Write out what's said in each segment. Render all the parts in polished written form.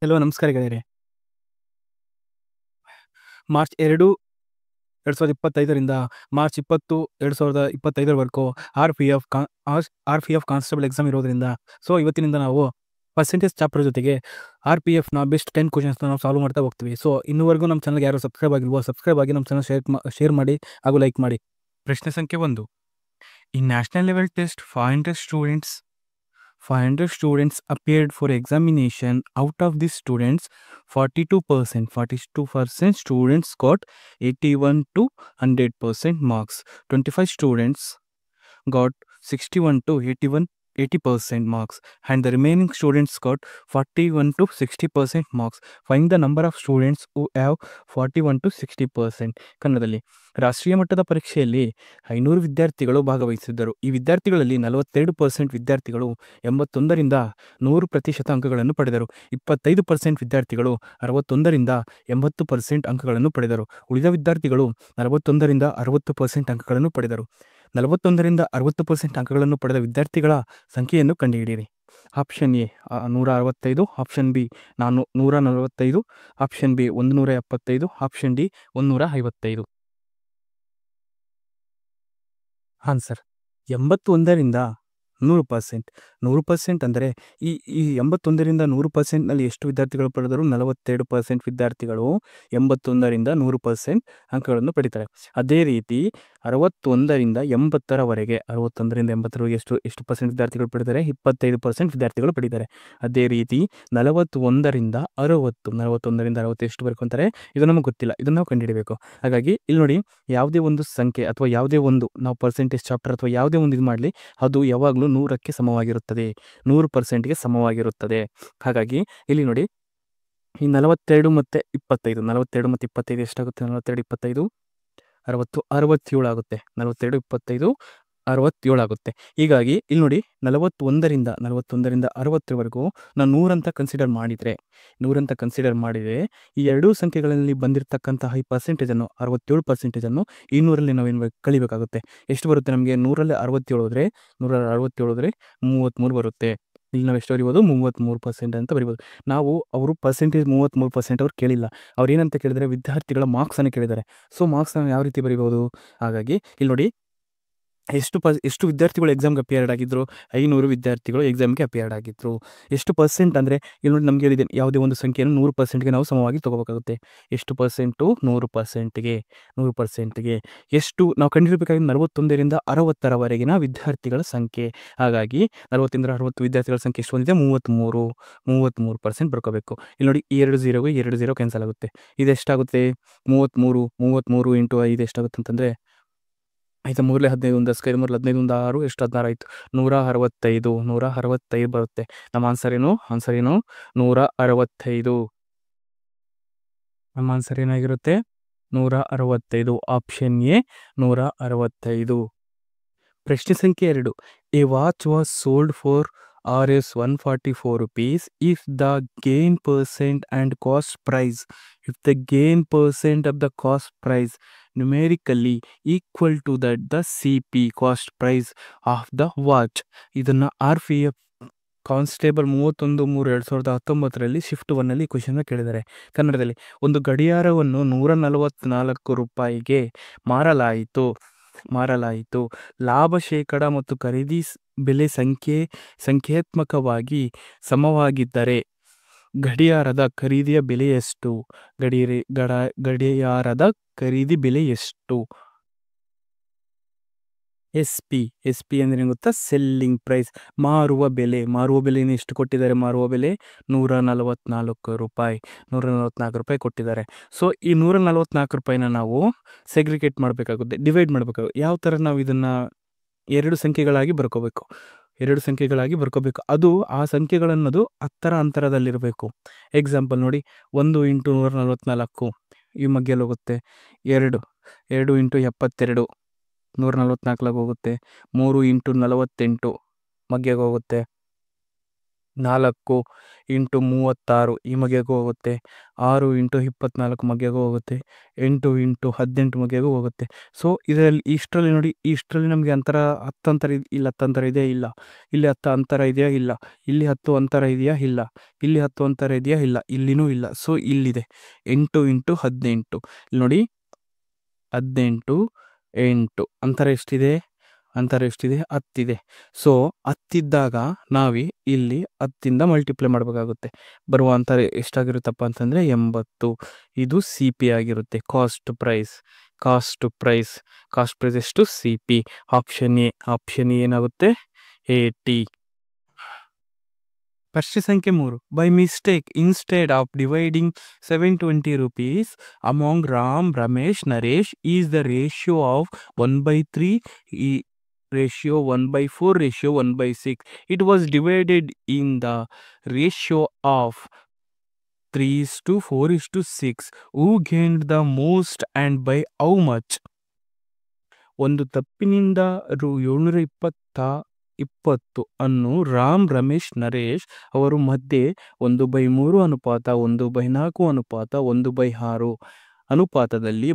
Hello ನಮಸ್ಕಾರ ಗೆಳೆಯರೆ. March 2, 2025ರಿಂದ ಮಾರ್ಚ್ 20, 2025ರವರೆಗೂ R P F constable exam ಇರೋದ್ರಿಂದ ಇವತ್ತಿನಿಂದ ನಾವು ಪರ್ಸೆಂಟೇಜ್ ಚಾಪ್ಟರ್ ಜೊತೆಗೆ RPFನ ಬೆಸ್ಟ್ 10 ಕ್ವಶನ್ಸ್ನ ನಾವು ಸಾಲ್ವ್ ಮಾಡ್ತಾ ಹೋಗ್ತೀವಿ. ಇನ್ನೂವರೆಗೂ ನಮ್ಮ ಚಾನಲ್ಗೆ ಯಾರು ಸಬ್ಸ್ಕ್ರೈಬ್ ಆಗಿಲ್ವೋ ಸಬ್ಸ್ಕ್ರೈಬ್ ಆಗಿ ನಮ್ಮ ಚಾನಲ್ ಶೇರ್ ಮಾಡಿ ಹಾಗೂ ಲೈಕ್ ಮಾಡಿ. ಪ್ರಶ್ನೆ ಸಂಖ್ಯೆ 1. ಇನ್ national level test 500 students appeared for examination. Out of these students, 42% students got 81 to 100% marks. 25 students got 61 to 80% marks, and the remaining students got 41 to 60% marks. Find the number of students who have 41 to 60%. ಕನ್ನಡದಲ್ಲಿ ರಾಷ್ಟ್ರೀಯ ಮಟ್ಟದ ಪರೀಕ್ಷೆಯಲ್ಲಿ 500 ವಿದ್ಯಾರ್ಥಿಗಳು ಭಾಗವಹಿಸಿದ್ದರು. ಈ ವಿದ್ಯಾರ್ಥಿಗಳಲ್ಲಿ 42% ವಿದ್ಯಾರ್ಥಿಗಳು 81ರಿಂದ 100% ಅಂಕಗಳನ್ನು ಪಡೆದರು. 25% ವಿದ್ಯಾರ್ಥಿಗಳು 61ರಿಂದ 80% ಅಂಕಗಳನ್ನು ಪಡೆದರು. ಉಳಿದ ವಿದ್ಯಾರ್ಥಿಗಳು 41ರಿಂದ 60% ಅಂಕಗಳನ್ನು ಪಡೆದರು. 41ರಿಂದ 60% ಅಂಕಗಳನ್ನು ಪಡೆದ ವಿದ್ಯಾರ್ಥಿಗಳ ಸಂಖ್ಯೆಯನ್ನು ಕಂಡುಹಿಡಿಯಿರಿ. Option A 165, option B 145, option B 175, option D 155. Answer 81ರಿಂದ 100%. 100% ಅಂದರೆ ಈ 81ರಿಂದ 100%ನಲ್ಲಿ ಎಷ್ಟು ವಿದ್ಯಾರ್ಥಿಗಳು ಪಡೆದರು? 42% ವಿದ್ಯಾರ್ಥಿಗಳು 81ರಿಂದ 100% ಅಂಕಗಳನ್ನು ಪಡಿತಾರೆ. ಅದೇ ರೀತಿ 61ರಿಂದ 80ರವರೆಗೆ 61ರಿಂದ 80ರವರೆಗೆ ಎಷ್ಟು ಪರ್ಸೆಂಟ್ ವಿದ್ಯಾರ್ಥಿಗಳು ಪಡಿತಾರೆ? 25% ವಿದ್ಯಾರ್ಥಿಗಳು ಪಡಿತಾರೆ. ಅದೇ ರೀತಿ 41ರಿಂದ 60 ಎಷ್ಟು ಬರ್ಕೊಂತಾರೆ? ಇದು ನಮಗೆ ಗೊತ್ತಿಲ್ಲ, ಇದನ್ನು ನಾವು ಕಂಡುಹಿಡಬೇಕು. ಹಾಗಾಗಿ ಇಲ್ಲಿ ನೋಡಿ, ಯಾವುದೇ ಒಂದು ಸಂಖ್ಯೆ ಅಥವಾ ಯಾವುದೇ ಒಂದು ನಾವು ಪರ್ಸೆಂಟೇಜ್ ಚಾಪ್ಟರ್ ಅಥವಾ ಯಾವುದೇ ಒಂದು ಇದು ಮಾಡಲಿ, ಅದು ಯಾವಾಗಲೂ 100ಕ್ಕೆ ಸಮವಾಗಿರುತ್ತದೆ, 100%ಗೆ ಸಮವಾಗಿರುತ್ತದೆ. ಹಾಗಾಗಿ ಇಲ್ಲಿ ನೋಡಿ, ಈ 42 ಮತ್ತು 25 ಎಷ್ಟಾಗುತ್ತೆ? 42, 25, 60, 67 ಆಗುತ್ತೆ. 42, 25, 67 ಆಗುತ್ತೆ. ಹೀಗಾಗಿ ಇಲ್ಲಿ ನೋಡಿ, 41ರಿಂದ 60ರವರೆಗೂ ನಾನು 100 ಅಂತ ಕನ್ಸಿಡರ್ ಮಾಡಿದರೆ ಈ ಎರಡೂ ಸಂಖ್ಯೆಗಳಲ್ಲಿ ಬಂದಿರತಕ್ಕಂತಹ ಈ ಪರ್ಸೆಂಟೇಜನ್ನು 67%ಅನ್ನು ಈ 100ರಲ್ಲಿ ನಾವೇನು ಕಳಿಬೇಕಾಗುತ್ತೆ? ಎಷ್ಟು ಬರುತ್ತೆ ನಮಗೆ? 100ರಲ್ಲಿ 67 ಹೋದರೆ 33 ಬರುತ್ತೆ. ಇಲ್ಲಿ ನಾವು ಎಷ್ಟು ಬರಿಬೋದು? 33% ಅಂತ ಬರಿಬೋದು. ಅವರು ಪರ್ಸೆಂಟೇಜ್ 33% ಅವ್ರು ಕೇಳಿಲ್ಲ. ಅವ್ರು ಏನಂತ ಕೇಳಿದರೆ ವಿದ್ಯಾರ್ಥಿಗಳ ಮಾರ್ಕ್ಸನ್ನು ಕೇಳಿದ್ದಾರೆ. ಮಾರ್ಕ್ಸನ್ನು ಯಾವ ರೀತಿ ಬರಿಬೋದು? ಹಾಗಾಗಿ ಇಲ್ಲಿ ನೋಡಿ, ಎಷ್ಟು ವಿದ್ಯಾರ್ಥಿಗಳು ಎಕ್ಸಾಮ್ಗೆ ಅಪಿಯರ್ಡ್ ಆಗಿದ್ರು? 500 ವಿದ್ಯಾರ್ಥಿಗಳು ಎಕ್ಸಾಮ್ಗೆ ಅಪಿಯರ್ಡ್ ಆಗಿದ್ರು. ಎಷ್ಟು ಪರ್ಸೆಂಟ್ ಅಂದರೆ ಇಲ್ಲಿ ನೋಡಿ, ನಮಗೆ ಹೇಳಿದೆ ಯಾವುದೇ ಒಂದು ಸಂಖ್ಯೆಯನ್ನು 100%ಗೆ ನಾವು ಸಮವಾಗಿ ತೊಗೋಬೇಕಾಗುತ್ತೆ. ಎಷ್ಟು ಪರ್ಸೆಂಟು? 100%ಗೆ ಎಷ್ಟು ನಾವು ಕಂಡುಹಿಡಬೇಕಾಗಿದೆ? 41ರಿಂದ 60ರವರೆಗಿನ ವಿದ್ಯಾರ್ಥಿಗಳ ಸಂಖ್ಯೆ. ಹಾಗಾಗಿ 40ರಿಂದ 60 ವಿದ್ಯಾರ್ಥಿಗಳ ಸಂಖ್ಯೆ ಎಷ್ಟು ಬಂದಿದೆ? 33% ಬರ್ಕೋಬೇಕು. ಇಲ್ಲಿ ನೋಡಿ, 2 0ಗೆ 2 0 ಕ್ಯಾನ್ಸಲ್ ಆಗುತ್ತೆ. ಇದೆಷ್ಟಾಗುತ್ತೆ? 33 ಇಂಟು 5 ಎಷ್ಟಾಗುತ್ತೆ ಅಂತಂದರೆ 5 3 15, 1 5 3 15, 1 6 ಎಷ್ಟು? 16 ಆಯಿತು. 165 ಬರುತ್ತೆ. ನಮ್ಮ ಆನ್ಸರ್ ಏನು? 165. ನಮ್ಮ ಆನ್ಸರ್ ಏನಾಗಿರುತ್ತೆ? 165. Option A 165. ಪ್ರಶ್ನೆ ಸಂಖ್ಯೆ 2. A watch was sold for Rs 144 rupees if the gain percent and cost price of the cost price numerically equal to that the CP cost price of the watch. ಇದನ್ನು RPF constable 31/3/2019ರಲ್ಲಿ shift 1ನಲ್ಲಿ question ಕೇಳಿದ್ದಾರೆ. ಕನ್ನಡದಲ್ಲಿ, ಒಂದು ಗಡಿಯಾರವನ್ನು 144 ರೂಪಾಯಿಗೆ ಮಾರಲಾಯಿತು. ಲಾಭ ಶೇಕಡ ಮತ್ತು ಖರೀದಿ ಬೆಲೆ ಸಂಖ್ಯಾತ್ಮಕವಾಗಿ ಸಮವಾಗಿದ್ದರೆ ಗಡಿಯಾರದ ಖರೀದಿಯ ಬೆಲೆ ಎಷ್ಟು? ಗಡಿಯಾರದ ಖರೀದಿ ಬೆಲೆ ಎಷ್ಟು? ಎಸ್ ಪಿ ಅಂದರೆ ಗೊತ್ತಾ? ಸೆಲ್ಲಿಂಗ್ ಪ್ರೈಸ್, ಮಾರುವ ಬೆಲೆಯನ್ನು ಎಷ್ಟು ಕೊಟ್ಟಿದ್ದಾರೆ? ಮಾರುವ ಬೆಲೆ 144 ರೂಪಾಯಿ ಕೊಟ್ಟಿದ್ದಾರೆ. ಈ 144 ರೂಪಾಯಿನ ನಾವು ಸೆಗ್ರಿಗೇಟ್ ಮಾಡಬೇಕಾಗುತ್ತೆ, ಡಿವೈಡ್ ಮಾಡಬೇಕಾಗುತ್ತೆ. ಯಾವ ಥರ ನಾವು ಇದನ್ನು 2 ಸಂಖ್ಯೆಗಳಾಗಿ ಬರ್ಕೋಬೇಕು. ಅದು ಆ ಸಂಖ್ಯೆಗಳನ್ನೋದು 10ರ ಅಂತರದಲ್ಲಿರಬೇಕು. ಎಕ್ಸಾಂಪಲ್ ನೋಡಿ, 1 × 144 ಈ ಮಗ್ಗೆಯಲ್ಲಿ ಹೋಗುತ್ತೆ. 2 × 72 144 ಹೋಗುತ್ತೆ. 3 × 48 ಮಗ್ಗೆಗೆ ಹೋಗುತ್ತೆ. 4 ಇಂಟು 36 ಈ ಮಗೆಗೂ ಹೋಗುತ್ತೆ, 6 ಇಂಟು 24 ಮಗೆಗೂ ಹೋಗುತ್ತೆ, 8 ಇಂಟು 18 ಮಗೆಗೂ ಹೋಗುತ್ತೆ. ಸೊ ಇದರಲ್ಲಿ ಇಷ್ಟರಲ್ಲಿ ನೋಡಿ, ಇಷ್ಟರಲ್ಲಿ ನಮಗೆ ಅಂತರ 10 ಅಂತರ ಇಲ್ಲಿ 10 ಅಂತರ ಇದೆಯಾ ಇಲ್ಲ, ಇಲ್ಲಿ 10 ಅಂತರ ಇದೆಯಾ ಇಲ್ಲ, ಇಲ್ಲಿ 10 ಅಂತರ ಇದೆಯಾ ಇಲ್ಲ, ಇಲ್ಲಿ 10 ಅಂತರ ಇದೆಯಾ ಇಲ್ಲ, ಇಲ್ಲಿನೂ ಇಲ್ಲ. ಸೊ ಇಲ್ಲಿದೆ 8 ಇಂಟು 18. ಇಲ್ಲಿ ನೋಡಿ 18 8 ಅಂತರ ಎಷ್ಟಿದೆ? ಅಂತರ ಎಷ್ಟಿದೆ? 10 ಇದೆ. ಸೊ 10 ಇದ್ದಾಗ ನಾವಿ ಇಲ್ಲಿ 10ಇಂದ ಮಲ್ಟಿಪ್ಲೈ ಮಾಡಬೇಕಾಗುತ್ತೆ. ಬರುವ ಅಂತರ ಎಷ್ಟಾಗಿರುತ್ತಪ್ಪ ಅಂತಂದರೆ 80. ಇದು ಸಿ ಪಿ ಆಗಿರುತ್ತೆ, ಕಾಸ್ಟ್ ಪ್ರೈಸ್. ಕಾಸ್ಟ್ ಪ್ರೈಸ್ ಎಷ್ಟು? C P. ಆಪ್ಷನ್ ಎ ಏನಾಗುತ್ತೆ? 80. ಪ್ರಶ್ನೆ ಸಂಖ್ಯೆ 3. By mistake instead of dividing 720 rupees among Ram, Ramesh, Naresh is the ratio of 1/3, ratio 1/4, ratio 1/6. It was divided in the ratio of 3:4:6. Who gained the most and by how much? ಒಂದು ತಪ್ಪಿನಿಂದ ರು 720 ಅನ್ನು ರಾಮ್, ರಮೇಶ್, ನರೇಶ್ ಅವರು ಮಧ್ಯೆ 1/3 ಅನುಪಾತ 1/4 ಅನುಪಾತ 1/6 ಅನುಪಾತದಲ್ಲಿ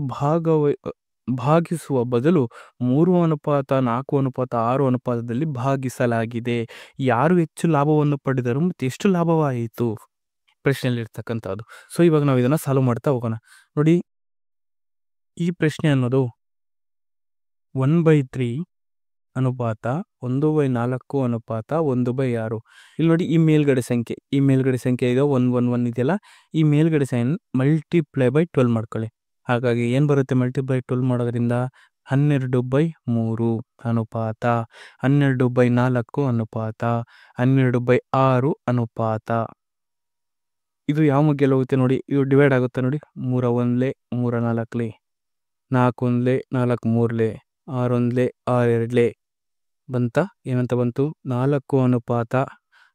ಭಾಗಿಸುವ ಬದಲು 3:4:6 ಅನುಪಾತದಲ್ಲಿ ಭಾಗಿಸಲಾಗಿದೆ. ಯಾರು ಹೆಚ್ಚು ಲಾಭವನ್ನು ಪಡೆದರು ಮತ್ತು ಎಷ್ಟು ಲಾಭವಾಯಿತು ಪ್ರಶ್ನೆಯಲ್ಲಿ ಇರ್ತಕ್ಕಂಥದ್ದು. ಸೊ ಇವಾಗ ನಾವು ಇದನ್ನು ಸಾಲ್ವ್ ಮಾಡ್ತಾ ಹೋಗೋಣ. ನೋಡಿ, ಈ ಪ್ರಶ್ನೆ ಅನ್ನೋದು 1/3 ಅನುಪಾತ 1/4 ಅನುಪಾತ 1/6. ಇಲ್ಲಿ ನೋಡಿ, ಈ ಮೇಲ್ಗಡೆ ಸಂಖ್ಯೆ ಇದೆ 111 ಇದೆಯಲ್ಲ, ಈ ಮೇಲ್ಗಡೆ ಸೈನ್ ಮಲ್ಟಿಪ್ಲೈ ಬೈ 12 ಮಾಡ್ಕೊಳ್ಳಿ. ಹಾಗಾಗಿ ಏನು ಬರುತ್ತೆ? ಮಲ್ಟಿಪ್ಲೈ 12 ಮಾಡೋದ್ರಿಂದ 12/3 ಅನುಪಾತ 12/4 ಅನುಪಾತ 12/6 ಅನುಪಾತ. ಇದು ಯಾವ ಮಗ್ಗೆಲ್ಲ ಹೋಗುತ್ತೆ ನೋಡಿ, ಇದು ಡಿವೈಡ್ ಆಗುತ್ತೆ ನೋಡಿ. 3 1 3 4 4 1 4 3 6 1 6 2 ಬಂತ. ಏನಂತ ಬಂತು? 4 ಅನುಪಾತ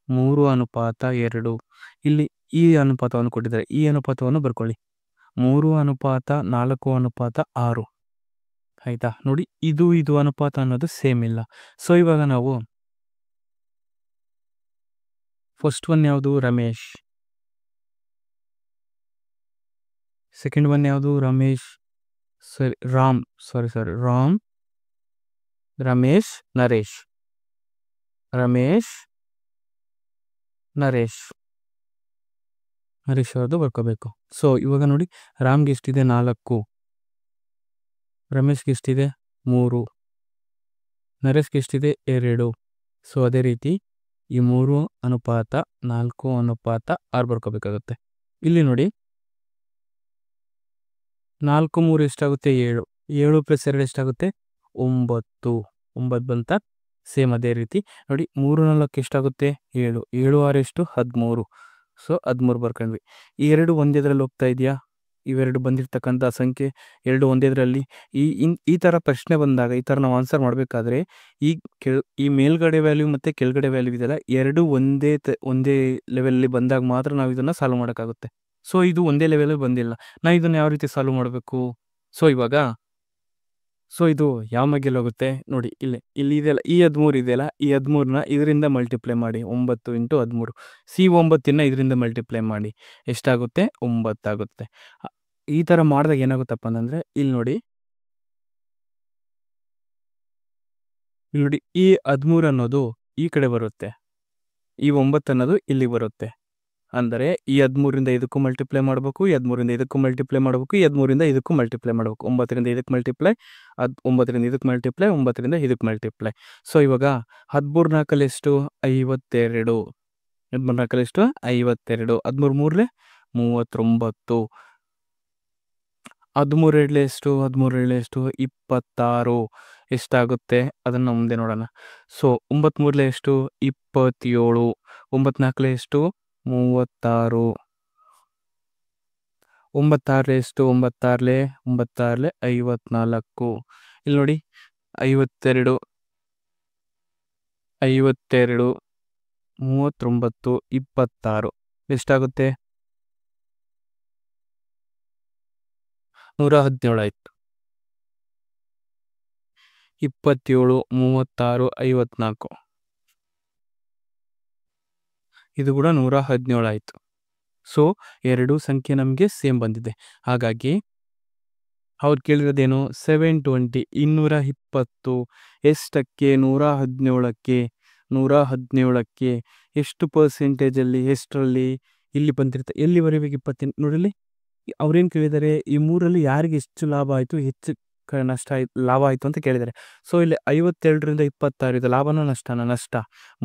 3 ಅನುಪಾತ 2. ಇಲ್ಲಿ ಈ ಅನುಪಾತವನ್ನು ಕೊಟ್ಟಿದ್ದಾರೆ, ಈ ಅನುಪಾತವನ್ನು ಬರ್ಕೊಳ್ಳಿ. 3 ಅನುಪಾತ 4 ಅನುಪಾತ 6 ಆಯ್ತಾ. ನೋಡಿ, ಇದು ಅನುಪಾತ ಅನ್ನೋದು ಸೇಮ್ ಇಲ್ಲ. ಸೊ ಇವಾಗ ನಾವು ಫಸ್ಟ್ ಒನ್ ಯಾವುದು? ರಮೇಶ್. ಸೆಕೆಂಡ್ ಒನ್ ಯಾವುದು? ರಾಮ್, ರಮೇಶ್, ನರೇಶ್ ಅವ್ರದ್ದು ಬರ್ಕೋಬೇಕು. ಸೊ ಇವಾಗ ನೋಡಿ, ರಾಮ್ಗೆ ಎಷ್ಟಿದೆ? 4, ರಮೇಶ್ಗೆ ಎಷ್ಟಿದೆ? 3, ನರೇಶ್ಗೆ ಎಷ್ಟಿದೆ? 2. ಸೊ ಅದೇ ರೀತಿ ಈ 3 ಅನುಪಾತ 4 ಅನುಪಾತ 6 ಬರ್ಕೋಬೇಕಾಗುತ್ತೆ. ಇಲ್ಲಿ ನೋಡಿ, 4 3 ಎಷ್ಟಾಗುತ್ತೆ? 7. 7 + 2 ಎಷ್ಟಾಗುತ್ತೆ? 9. 9 ಬಂತ. ಸೇಮ್ ಅದೇ ರೀತಿ ನೋಡಿ, 3 4 ಎಷ್ಟಾಗುತ್ತೆ? 7. 7 6 ಎಷ್ಟು? 13. ಸೊ 13 ಬರ್ಕೊಂಡ್ವಿ. ಈ 2 ಒಂದೇದ್ರಲ್ಲಿ ಹೋಗ್ತಾ ಇದೆಯಾ? ಇವೆರಡು ಬಂದಿರ್ತಕ್ಕಂಥ ಸಂಖ್ಯೆ 2 ಒಂದೇದ್ರಲ್ಲಿ. ಈ ಥರ ಪ್ರಶ್ನೆ ಬಂದಾಗ, ಈ ಥರ ನಾವು ಆನ್ಸರ್ ಮಾಡಬೇಕಾದ್ರೆ ಈ ಮೇಲ್ಗಡೆ ವ್ಯಾಲ್ಯೂ ಮತ್ತು ಕೆಳಗಡೆ ವ್ಯಾಲ್ಯೂ ಇದೆಯಲ್ಲ, 2 ಒಂದೇ ಲೆವೆಲಲ್ಲಿ ಬಂದಾಗ ಮಾತ್ರ ನಾವು ಇದನ್ನು ಸಾಲ್ವ್ ಮಾಡೋಕ್ಕಾಗುತ್ತೆ. ಸೊ ಇದು ಒಂದೇ ಲೆವೆಲಲ್ಲಿ ಬಂದಿಲ್ಲ. ನಾವು ಇದನ್ನು ಯಾವ ರೀತಿ ಸಾಲ್ವ್ ಮಾಡಬೇಕು? ಸೊ ಇದು ಯಾವ ಮಗ್ಗೆಲ್ಲಿ ಹೋಗುತ್ತೆ ನೋಡಿ, ಇಲ್ಲಿ ಇದೆಯಲ್ಲ, ಈ 13 ಇದೆಯಲ್ಲ, ಈ 13ನ ಇದರಿಂದ ಮಲ್ಟಿಪ್ಲೈ ಮಾಡಿ 9 × 13. ಸಿ 9ನ ಇದರಿಂದ ಮಲ್ಟಿಪ್ಲೈ ಮಾಡಿ ಎಷ್ಟಾಗುತ್ತೆ? 9 ಆಗುತ್ತೆ. ಈ ಥರ ಮಾಡಿದಾಗ ಏನಾಗುತ್ತಪ್ಪ ಅಂತಂದರೆ, ಇಲ್ಲಿ ನೋಡಿ, ಈ 13 ಅನ್ನೋದು ಈ ಕಡೆ ಬರುತ್ತೆ, ಈ 9 ಅನ್ನೋದು ಇಲ್ಲಿ ಬರುತ್ತೆ. ಅಂದರೆ ಈ 13ರಿಂದ ಇದಕ್ಕೂ ಮಲ್ಟಿಪ್ಲೈ ಮಾಡಬೇಕು, ಈ 13ರಿಂದ ಇದಕ್ಕೂ ಮಲ್ಟಿಪ್ಲೈ ಮಾಡಬೇಕು, ಈ 13ರಿಂದ ಇದಕ್ಕೂ ಮಲ್ಟಿಪ್ಲೈ ಮಾಡಬೇಕು. 9ರಿಂದ ಇದಕ್ಕೆ ಮಲ್ಟಿಪ್ಲೈ, 9ರಿಂದ ಇದಕ್ಕೆ ಮಲ್ಟಿಪ್ಲೈ, 9ರಿಂದ ಇದಕ್ಕೆ ಮಲ್ಟಿಪ್ಲೈ. ಸೊ ಇವಾಗ 13 4 ಎಷ್ಟು? 52. 13 4 ಎಷ್ಟು? 52. 13 3 39. 13 2 ಎಷ್ಟು? 13 2 ಎಷ್ಟು? 26. ಎಷ್ಟಾಗುತ್ತೆ ಅದನ್ನು ಮುಂದೆ ನೋಡೋಣ. ಸೊ 9 3 ಎಷ್ಟು? 27. 9 4 ಎಷ್ಟು? 36. 9 6 ಎಷ್ಟು? 9 6 54. ಇಲ್ಲಿ ನೋಡಿ, 52 39 26 ಎಷ್ಟಾಗುತ್ತೆ? 117 ಆಯಿತು. 27 36 54. ಇದು ಕೂಡ 117 ಆಯಿತು. ಸೊ ಎರಡೂ ಸಂಖ್ಯೆ ನಮಗೆ ಸೇಮ್ ಬಂದಿದೆ. ಹಾಗಾಗಿ ಅವ್ರು ಕೇಳಿರೋದೇನು 720 220 ಎಷ್ಟಕ್ಕೆ 117ಕ್ಕೆ 117ಕ್ಕೆ ಎಷ್ಟು ಪರ್ಸೆಂಟೇಜಲ್ಲಿ ಎಷ್ಟರಲ್ಲಿ ಇಲ್ಲಿ ಬಂದಿರುತ್ತೆ ಎಲ್ಲಿವರೆಗೆ 28 ನೋಡಿಲಿ ಅವ್ರೇನು ಕೇಳಿದ್ದಾರೆ ಈ ಮೂರಲ್ಲಿ ಯಾರಿಗೆ ಎಷ್ಟು ಲಾಭ ಆಯಿತು ಹೆಚ್ಚು ನಷ್ಟ ಆಯ್ತು ಲಾಭ ಆಯಿತು ಅಂತ ಕೇಳಿದ್ದಾರೆ. ಸೊ ಇಲ್ಲಿ 52ರಿಂದ 26 ಇದು ಲಾಭನ ನಷ್ಟನ ನಷ್ಟ.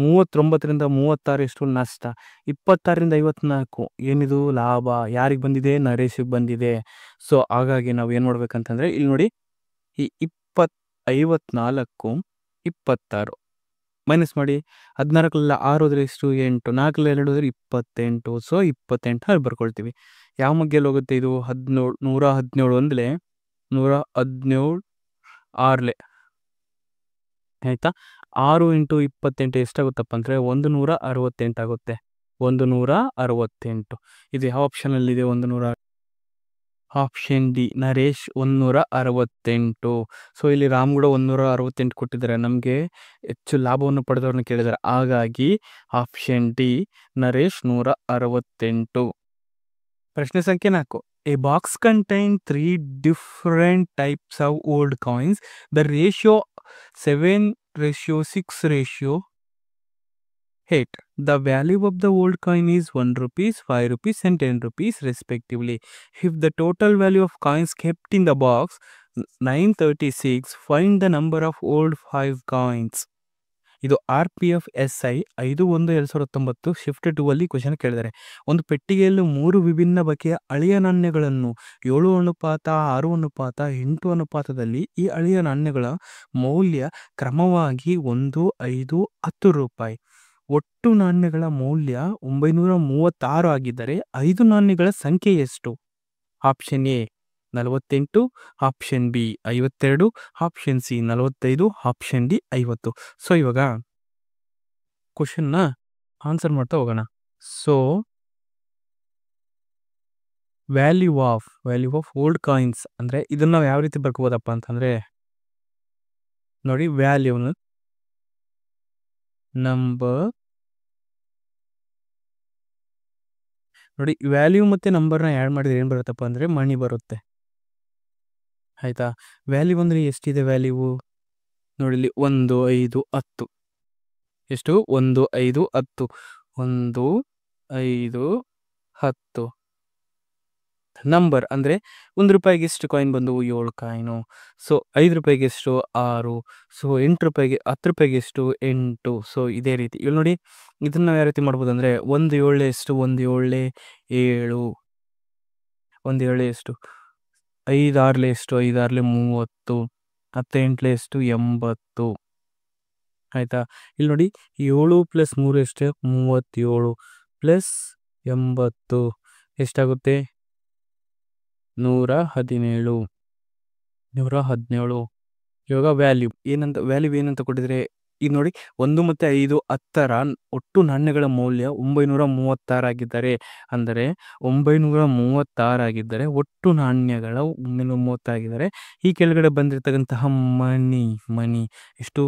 39ರಿಂದ 36 ಎಷ್ಟು ನಷ್ಟ. 26ರಿಂದ 54 ಏನಿದು ಲಾಭ. ಯಾರಿಗೆ ಬಂದಿದೆ ನರೇಶಿಗೆ ಬಂದಿದೆ. ಸೊ ಹಾಗಾಗಿ ನಾವು ಏನು ಮಾಡ್ಬೇಕಂತಂದರೆ ಇಲ್ಲಿ ನೋಡಿ ಈ 54 26 ಮೈನಸ್ ಮಾಡಿ 14 6 ಹೋದ್ರೆ ಎಷ್ಟು 8 4 2 ಹೋದ್ರೆ 28. ಸೊ 28 ಅಲ್ಲಿ ಬರ್ಕೊಳ್ತೀವಿ. ಯಾವ ಮಗ್ಗೆಯಲ್ಲಿ ಹೋಗುತ್ತೆ ಇದು 117 ಒಂದಲೇ 117 6 ಆಯಿತಾ. 6 × 28 ಎಷ್ಟಾಗುತ್ತಪ್ಪ ಅಂದರೆ 168 ಆಗುತ್ತೆ. 168 ಇದು ಯಾವ ಆಪ್ಷನಲ್ಲಿದೆ 100 ಆಪ್ಷನ್ ಡಿ ನರೇಶ್ 168. ಸೊ ಇಲ್ಲಿ ರಾಮ್ ಕೂಡ 168 ಕೊಟ್ಟಿದ್ದಾರೆ. ನಮಗೆ ಹೆಚ್ಚು ಲಾಭವನ್ನು ಪಡೆದವ್ರನ್ನ ಕೇಳಿದ್ದಾರೆ. ಹಾಗಾಗಿ ಆಪ್ಷನ್ ಡಿ ನರೇಶ್ 168. ಪ್ರಶ್ನೆ ಸಂಖ್ಯೆ 4. A box contains 3 different types of old coins. The ratio 7:6:8. The value of the old coin is 1 rupees, 5 rupees and 10 rupees respectively. If the total value of coins kept in the box 936, find the number of old 5 coins. ಇದು RPF SI 5/1/2019 shift 2 ಅಲ್ಲಿ question ಕೇಳಿದ್ದಾರೆ. ಒಂದು ಪೆಟ್ಟಿಗೆಯಲ್ಲಿ 3 ವಿಭಿನ್ನ ಬಗೆಯ ಹಳೆಯ ನಾಣ್ಯಗಳನ್ನು 7:6:8 ಈ ಹಳೆಯ ನಾಣ್ಯಗಳ ಮೌಲ್ಯ ಕ್ರಮವಾಗಿ 1, 5, 10 ರೂಪಾಯಿ. ಒಟ್ಟು ನಾಣ್ಯಗಳ ಮೌಲ್ಯ 936 ಆಗಿದ್ದರೆ 5 ನಾಣ್ಯಗಳ ಸಂಖ್ಯೆ ಎಷ್ಟು? Option A 48, option B 52, option C 45, option D 50. So ಇವಾಗ ಕ್ವಶನ್ನ ಆನ್ಸರ್ ಮಾಡ್ತಾ ಹೋಗೋಣ. So value of old coins ಅಂದರೆ ಇದನ್ನು ನಾವು ಯಾವ ರೀತಿ ಬರ್ಕೋಬೋದಪ್ಪ ಅಂತಂದರೆ ನೋಡಿ ವ್ಯಾಲ್ಯೂನ ನಂಬರ್ ನೋಡಿ ವ್ಯಾಲ್ಯೂ ಮತ್ತು ನಂಬರ್ನ ಆ್ಯಡ್ ಮಾಡಿದ್ರೆ ಏನು ಬರುತ್ತಪ್ಪ ಅಂದರೆ ಮಣಿ ಬರುತ್ತೆ ಆಯಿತಾ. ವ್ಯಾಲ್ಯೂ ಅಂದರೆ ಎಷ್ಟಿದೆ ವ್ಯಾಲ್ಯೂ ನೋಡಿ ಇಲ್ಲಿ 1, 5, 10 ಎಷ್ಟು 1, 5, 10 1, 5, 10 ನಂಬರ್ ಅಂದರೆ 1 ರೂಪಾಯಿಗೆ ಎಷ್ಟು ಕಾಯಿನ್ ಬಂದು 7 ಕಾಯಿನು. ಸೊ 5 ರೂಪಾಯಿಗೆ ಎಷ್ಟು 6. ಸೊ 8 ರೂಪಾಯಿಗೆ 10 ರೂಪಾಯಿಗೆ ಎಷ್ಟು 8. ಸೊ ಇದೇ ರೀತಿ ಇಲ್ಲಿ ನೋಡಿ ಇದನ್ನು ನಾವು ಯಾವ ರೀತಿ ಮಾಡ್ಬೋದು ಅಂದರೆ 1 7 ಎಷ್ಟು 1 7 7 1 7 ಎಷ್ಟು 5 6 ಎಷ್ಟು 5 6 30 10 8 ಎಷ್ಟು 80 ಆಯಿತಾ. ಇಲ್ಲಿ ನೋಡಿ 7 + 3 ಎಷ್ಟು 37 + 80 ಎಷ್ಟಾಗುತ್ತೆ 117. ಇವಾಗ ವ್ಯಾಲ್ಯೂ ಏನಂತ ಕೊಟ್ಟಿದ್ರೆ ಈಗ ನೋಡಿ 1 ಮತ್ತು 5 10ರ ಒಟ್ಟು ನಾಣ್ಯಗಳ ಮೌಲ್ಯ 936 ಆಗಿದ್ದಾರೆ. ಅಂದರೆ 936 ಆಗಿದ್ದರೆ ಒಟ್ಟು ನಾಣ್ಯಗಳ 936 ಆಗಿದ್ದಾರೆ. ಈ ಕೆಳಗಡೆ ಬಂದಿರತಕ್ಕಂತಹ ಮನಿ ಎಷ್ಟು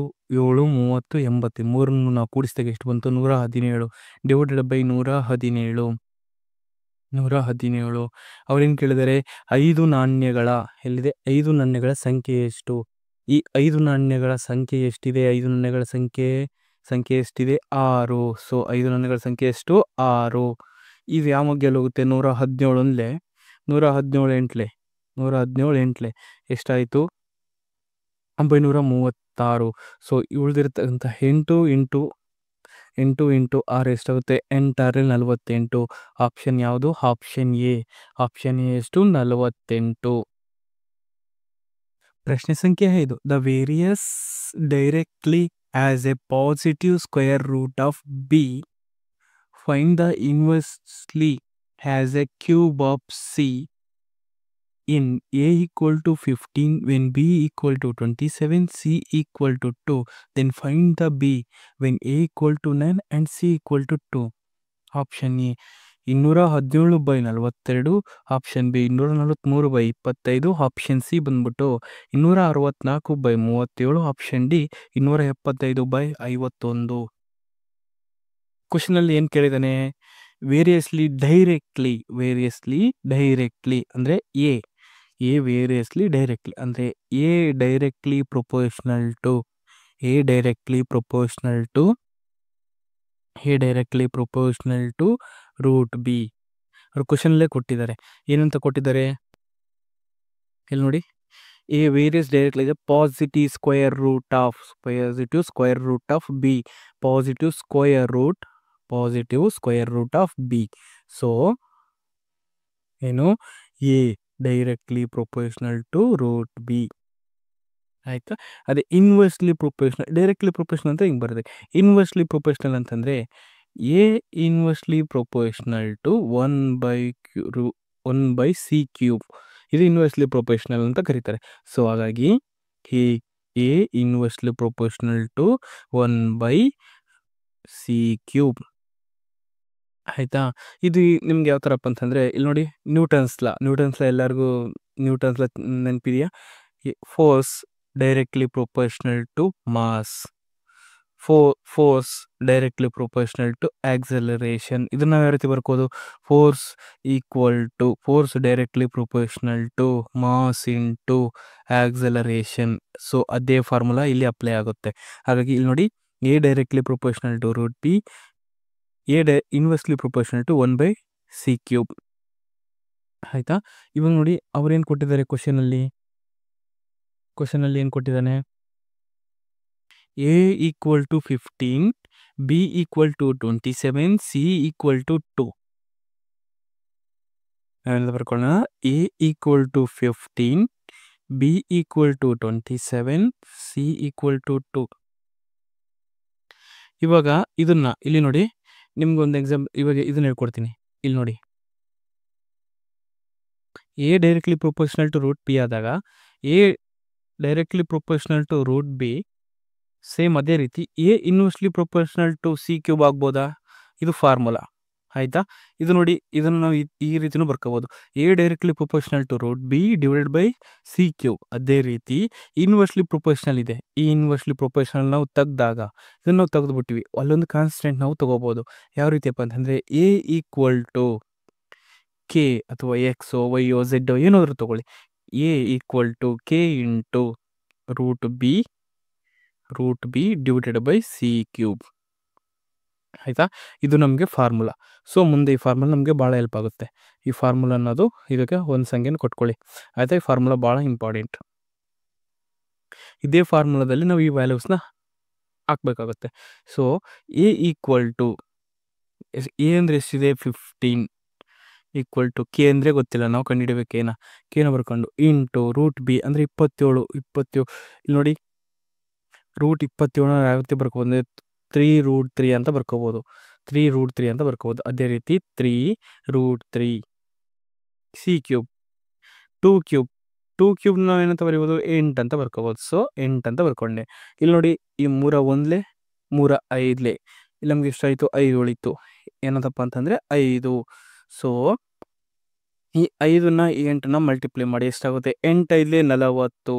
7 30 80 ಮೂರನ್ನು ನಾವು ಕೂಡಿಸಿದಾಗ ಎಷ್ಟು ಬಂತು 117 / 117. ಅವ್ರೇನು ಕೇಳಿದರೆ 5 ನಾಣ್ಯಗಳ ಎಲ್ಲಿದೆ 5 ನಾಣ್ಯಗಳ ಸಂಖ್ಯೆ ಎಷ್ಟು? ಈ 5 ನಾಣ್ಯಗಳ ಸಂಖ್ಯೆ ಎಷ್ಟಿದೆ 5 ನಾಣ್ಯಗಳ ಸಂಖ್ಯೆ ಎಷ್ಟಿದೆ 6. ಸೊ 5 ನಾಣ್ಯಗಳ ಸಂಖ್ಯೆ ಎಷ್ಟು 6. ಇದು ಯಾವ ಮಗ್ಗೆಯಲ್ಲಿ ಹೋಗುತ್ತೆ 117 117 ಎಷ್ಟಾಯಿತು 936. ಸೊ ಉಳಿದಿರ್ತಕ್ಕಂಥ 8 × 6 ಎಷ್ಟಾಗುತ್ತೆ 8 × 6 48. ಆಪ್ಷನ್ ಯಾವುದು ಆಪ್ಷನ್ ಎ ಎಷ್ಟು 48. ಪ್ರಶ್ನೆ ಸಂಖ್ಯೆ 5. The varies directly as a positive square root of b find the inversely as a cube of c in a = 15 when b = 27 c = 2. then find the b when a = 9 and c = 2. Option A 217/42, option B 243/25, option C ಬಂದ್ಬಿಟ್ಟು 264/37, option D 275/51. ಕ್ವಶನಲ್ಲಿ ಏನು ಕೇಳಿದ್ದಾನೆ, variously directly ಅಂದರೆ A variously directly ಅಂದರೆ A directly proportional to root B. ಅವ್ರು ಕ್ವಶನಲ್ಲೇ ಕೊಟ್ಟಿದ್ದಾರೆ. ಏನಂತ ಕೊಟ್ಟಿದ್ದಾರೆ ಇಲ್ಲಿ ನೋಡಿ, ಎ ವೇರಿಯಸ್ ಡೈರೆಕ್ಟ್ಲಿ ಇದೆ positive square root of B, positive square root of B. So ಏನು, A directly proportional to root B. ಆಯಿತಾ. ಅದೇ ಇನ್ವರ್ಸ್ಲಿ ಪ್ರೊಪೋರ್ಷನಲ್, ಡೈರೆಕ್ಟ್ಲಿ ಪ್ರೊಪೋರ್ಷನಲ್ ಅಂತ ಹಿಂಗೆ ಬರುತ್ತೆ. ಇನ್ವರ್ಸ್ಲಿ ಪ್ರೊಪೋರ್ಷನಲ್ ಅಂತಂದರೆ a inversely proportional to 1/c³. ಇದು inversely proportional ಅಂತ ಕರೀತಾರೆ. ಸೊ ಹಾಗಾಗಿ A inversely proportional to 1/c³. ಆಯಿತಾ. ಇದು ನಿಮ್ಗೆ ಯಾವ ಥರಪ್ಪ ಅಂತಂದರೆ ಇಲ್ಲಿ ನೋಡಿ, ನ್ಯೂಟನ್ಸ್ ಲಾ ಎಲ್ಲರಿಗೂ ನೆನಪಿದೆಯಾ? Force directly proportional to mass, force directly proportional to acceleration. ಇದನ್ನು ನಾವು ಯಾವ ರೀತಿ ಬರ್ಕೋದು, force directly proportional to mass into acceleration. So ಅದೇ ಫಾರ್ಮುಲಾ ಇಲ್ಲಿ ಅಪ್ಲೈ ಆಗುತ್ತೆ. ಹಾಗಾಗಿ ಇಲ್ಲಿ ನೋಡಿ, A directly proportional to root B, inversely proportional to 1/c³. ಆಯಿತಾ. ಇವಾಗ ನೋಡಿ ಅವ್ರೇನು ಕೊಟ್ಟಿದ್ದಾರೆ ಕ್ವಶನಲ್ಲಿ ಏನು ಕೊಟ್ಟಿದ್ದಾನೆ, A equal to 15, B equal to 27, C equal to 2. ನಾವೆಲ್ಲ ಬರ್ಕೊಳ್ಳೋಣ. A equal to 15, B equal to 27, C equal to 2. ಇವಾಗ ಇದನ್ನ ಇಲ್ಲಿ ನೋಡಿ, ನಿಮ್ಗೊಂದು ಇವಾಗ ಇದನ್ನ ಹೇಳ್ಕೊಡ್ತೀನಿ. ಇಲ್ಲಿ ನೋಡಿ, A directly proportional to root B ಆದಾಗ A directly proportional to root B same ಅದೇ ರೀತಿ A inversely proportional to c³ ಆಗ್ಬೋದಾ? ಇದು ಫಾರ್ಮುಲಾ. ಆಯಿತಾ. ಇದು ನೋಡಿ, ಇದನ್ನು ನಾವು ಈ ರೀತಿನೂ ಬರ್ಕೋಬೋದು, A directly proportional to root B divided by c³. ಅದೇ ರೀತಿ ಇನ್ವರ್ಸ್ಲಿ ಪ್ರೊಪೋರ್ಷನಲ್ ಇದೆ, ಈ ಇನ್ವರ್ಸ್ಲಿ ಪ್ರೊಪೋರ್ಷನಲ್ ನಾವು ತೆಗ್ದಾಗ ಇದನ್ನು ನಾವು ತೆಗೆದುಬಿಟ್ಟಿವಿ, ಅಲ್ಲೊಂದು ಕಾನ್ಸ್ಟೆಂಟ್ ನಾವು ತೊಗೋಬೋದು. ಯಾವ ರೀತಿಯಪ್ಪ ಅಂತಂದರೆ ಎ ಈಕ್ವಲ್ ಟು ಕೆ ಅಥವಾ ಎಕ್ಸೋ ವೈಯೋ ಝೆಡ್ಡೋ ಏನಾದರೂ ತೊಗೊಳ್ಳಿ, a equal to k into root B divided by c³. ಆಯಿತಾ. ಇದು ನಮಗೆ ಫಾರ್ಮುಲಾ. ಸೊ ಮುಂದೆ ಈ ಫಾರ್ಮುಲಾ ನಮಗೆ ಭಾಳ ಹೆಲ್ಪ್ ಆಗುತ್ತೆ. ಈ ಫಾರ್ಮುಲಾ ಅನ್ನೋದು ಇದಕ್ಕೆ ಒಂದು ಸಂಖ್ಯೆನ ಕೊಟ್ಕೊಳ್ಳಿ. ಆಯಿತಾ. ಈ ಫಾರ್ಮುಲಾ ಭಾಳ ಇಂಪಾರ್ಟೆಂಟ್. ಇದೇ ಫಾರ್ಮುಲಾದಲ್ಲಿ ನಾವು ಈ ವ್ಯಾಲ್ಯೂಸ್ನ ಹಾಕಬೇಕಾಗುತ್ತೆ. So a equal to, a ಅಂದರೆ ಎಷ್ಟಿದೆ 15, ಈಕ್ವಲ್ ಟು ಕೆ ಅಂದರೆ ಗೊತ್ತಿಲ್ಲ, ನಾವು ಕಂಡುಹಿಡಬೇಕು ಕೇನ ಬರ್ಕೊಂಡು ಇಂಟು ರೂಟ್ ಬಿ ಅಂದರೆ 27. ಇಲ್ಲಿ ನೋಡಿ, ರೂಟ್ 27 ಯಾವ ರೀತಿ ಬರ್ಕೋಬೋದು ಅಂದರೆ 3√3 ಅಂತ ಬರ್ಕೋಬೋದು, 3√3 ಅಂತ ಬರ್ಕೋಬೋದು. ಅದೇ ರೀತಿ 3√3 c³, 2³ ನಾವು ಏನಂತ ಬರೀಬೋದು, 8 ಅಂತ ಬರ್ಕೋಬೋದು. ಸೊ 8 ಅಂತ ಬರ್ಕೊಂಡೆ. ಇಲ್ಲಿ ನೋಡಿ, ಈ 3 1 3 5 ಇಲ್ಲಿ ನಮ್ಗೆ ಎಷ್ಟಾಯಿತು, 5 ಉಳಿತು. ಏನಂತಪ್ಪ ಅಂತಂದರೆ 5. ಸೊ ಈ 5ನ್ನ 8ನ ಮಲ್ಟಿಪ್ಲೈ ಮಾಡಿ ಎಷ್ಟಾಗುತ್ತೆ, 8 5 40,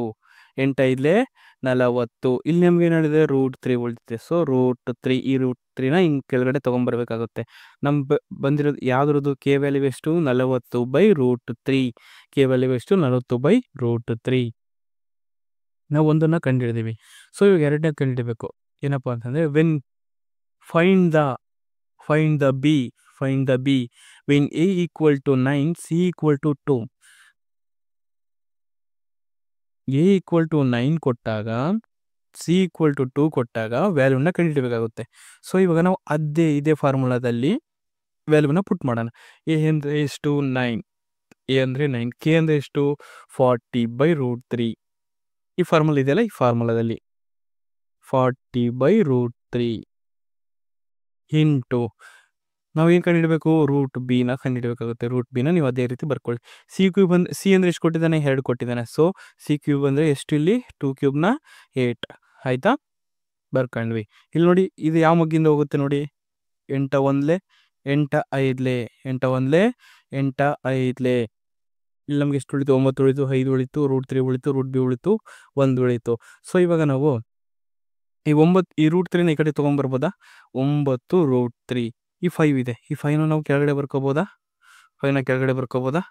8 5 40. ಇಲ್ಲಿ ನಮ್ಗೆ ಏನು ಹೇಳಿದೆ, √3 ಉಳಿದಿದೆ. ಸೊ √3, ಈ √3ನ ಹಿಂಗೆ ಕೆಳಗಡೆ ತೊಗೊಂಬರ್ಬೇಕಾಗುತ್ತೆ. ನಮ್ಮ ಬಂದಿರೋದು ಯಾವ್ದ್ರದ್ದು, ಕೆ ವ್ಯಾಲ್ಯೂ ಎಷ್ಟು, 40/√3. ಕೆ ವ್ಯಾಲ್ಯೂ ಎಷ್ಟು, 40/√3. ನಾವು ಒಂದನ್ನು ಕಂಡುಹಿಡಿದೀವಿ. ಸೊ ಇವಾಗ ಎರಡನೇ ಕಂಡುಹಿಡಬೇಕು. ಏನಪ್ಪ ಅಂತಂದರೆ find the b when a equal to 9, c equal to 2. A equal to 9 ಕೊಟ್ಟಾಗ, ಸಿ ಈಕ್ವಲ್ ಟು 2 ಕೊಟ್ಟಾಗ ವ್ಯಾಲ್ಯೂನ ಕಂಡುಹಿಡಬೇಕಾಗುತ್ತೆ. ಸೊ ಇವಾಗ ನಾವು ಇದೇ ಫಾರ್ಮುಲಾದಲ್ಲಿ ವ್ಯಾಲ್ಯೂನ ಪುಟ್ ಮಾಡೋಣ. ಎ ಅಂದರೆ ಎಷ್ಟು, 9, ಎ ಅಂದರೆ 9, ಕೆ ಅಂದರೆ ಎಷ್ಟು, 40/√3. ಈ ಫಾರ್ಮುಲಾ ಇದೆಯಲ್ಲ, ಈ ಫಾರ್ಮುಲಾದಲ್ಲಿ 40/√3 ಇಂಟು ನಾವೇನು ಕಂಡುಹಿಡಬೇಕು, ರೂಟ್ ಬಿನ ಕಂಡುಹಿಡಬೇಕಾಗುತ್ತೆ. ರೂಟ್ ಬಿನ ನೀವು ಅದೇ ರೀತಿ ಬರ್ಕೊಳ್ಳಿ. c³ ಸಿ ಅಂದರೆ ಎಷ್ಟು ಕೊಟ್ಟಿದ್ದಾನೆ, 2 ಕೊಟ್ಟಿದ್ದಾನೆ. ಸೊ c³ ಅಂದರೆ ಎಷ್ಟು, ಇಲ್ಲಿ 2³ 8. ಆಯಿತಾ, ಬರ್ಕೊಂಡ್ವಿ. ಇಲ್ಲಿ ನೋಡಿ, ಇದು ಯಾವ ಮಗ್ಗಿಂದ ಹೋಗುತ್ತೆ ನೋಡಿ, 8 1 8 5 8 1 8 5. ಇಲ್ಲಿ ನಮ್ಗೆ ಎಷ್ಟು ಉಳಿತು, 9 ಉಳಿತು, 5 ಉಳಿತು, √3 ಉಳಿತು, ರೂಟ್ ಬಿ ಉಳಿತು, 1 ಉಳಿತು. ಸೊ ಇವಾಗ ನಾವು ಈ 9 ಈ √3ನ ಈ ಕಡೆ ತೊಗೊಂಬರ್ಬೋದಾ? 9 √3 ಈ 5 ಇದೆ. ಈ 5ನ ನಾವು ಕೆಳಗಡೆ ಬರ್ಕೋಬೋದಾ? 5ನ ಕೆಳಗಡೆ ಬರ್ಕೋಬೋದಾ?